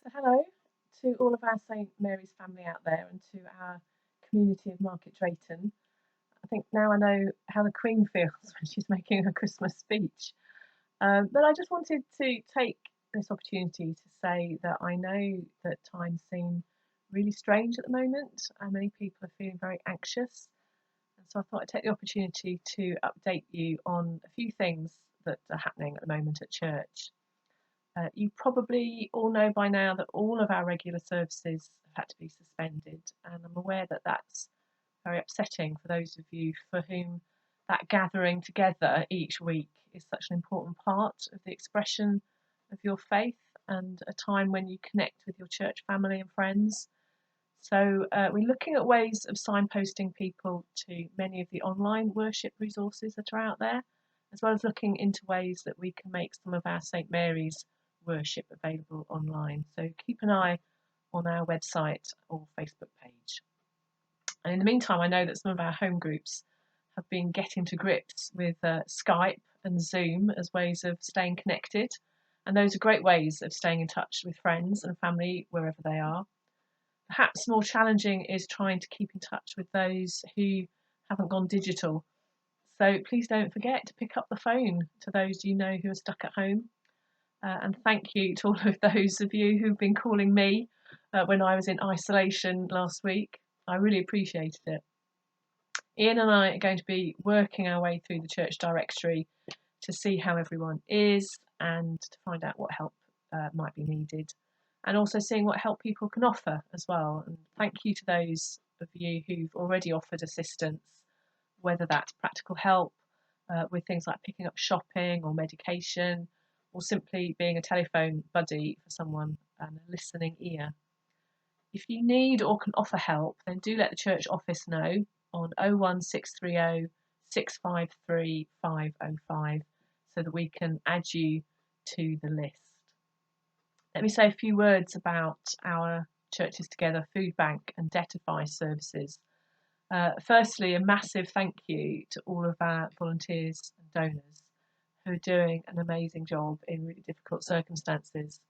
So hello to all of our St Mary's family out there and to our community of Market Drayton. I think now I know how the Queen feels when she's making her Christmas speech. But I just wanted to take this opportunity to say that I know that times seem really strange at the moment and many people are feeling very anxious. And so I thought I'd take the opportunity to update you on a few things that are happening at the moment at church. You probably all know by now that all of our regular services have had to be suspended, and I'm aware that that's very upsetting for those of you for whom that gathering together each week is such an important part of the expression of your faith and a time when you connect with your church family and friends. So we're looking at ways of signposting people to many of the online worship resources that are out there, as well as looking into ways that we can make some of our St Mary's worship available online. So keep an eye on our website or Facebook page. And in the meantime, I know that some of our home groups have been getting to grips with Skype and Zoom as ways of staying connected. And those are great ways of staying in touch with friends and family wherever they are. Perhaps more challenging is trying to keep in touch with those who haven't gone digital. So please don't forget to pick up the phone to those you know who are stuck at home. And thank you to all of those of you who've been calling me when I was in isolation last week. I really appreciated it. Ian and I are going to be working our way through the church directory to see how everyone is and to find out what help might be needed, and also seeing what help people can offer as well. And thank you to those of you who've already offered assistance, whether that's practical help with things like picking up shopping or medication, or simply being a telephone buddy for someone and a listening ear. If you need or can offer help, then do let the church office know on 01630 653 505 so that we can add you to the list. Let me say a few words about our Churches Together food bank and Detify services. Firstly, a massive thank you to all of our volunteers and donors who are doing an amazing job in really difficult circumstances.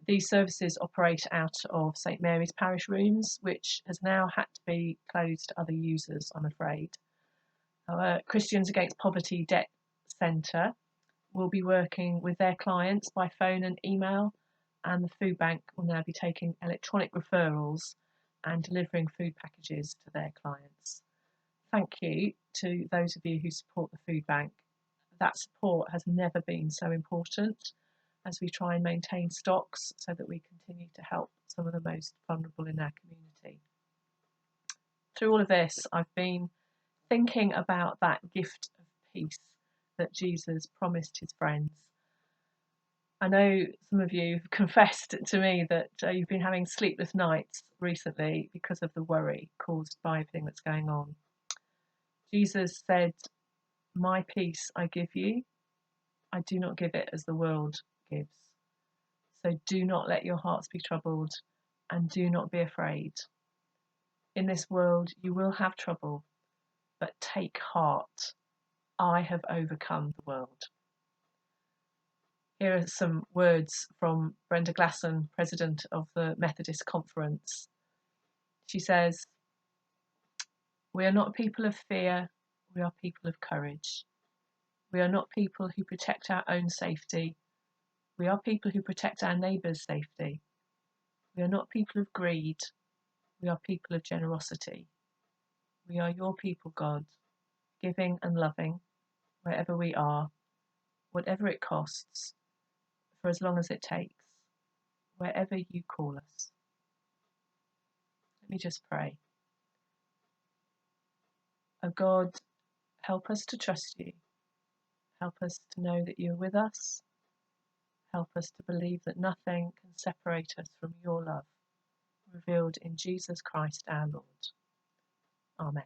These services operate out of St Mary's Parish Rooms, which has now had to be closed to other users, I'm afraid. Our Christians Against Poverty Debt Centre will be working with their clients by phone and email, and the food bank will now be taking electronic referrals and delivering food packages to their clients. Thank you to those of you who support the food bank. That support has never been so important as we try and maintain stocks so that we continue to help some of the most vulnerable in our community. Through all of this, I've been thinking about that gift of peace that Jesus promised his friends. I know some of you have confessed to me that you've been having sleepless nights recently because of the worry caused by everything that's going on. Jesus said, "My peace I give you. I do not give it as the world gives. So do not let your hearts be troubled and do not be afraid. In this world you will have trouble, but take heart. I have overcome the world." Here are some words from Brenda Glasson, President of the Methodist Conference. She says, "We are not people of fear, we are people of courage. We are not people who protect our own safety, we are people who protect our neighbour's safety. We are not people of greed, we are people of generosity. We are your people, God, giving and loving wherever we are, whatever it costs, for as long as it takes, wherever you call us." Let me just pray. Oh God, help us to trust you. Help us to know that you're with us. Help us to believe that nothing can separate us from your love, revealed in Jesus Christ our Lord. Amen.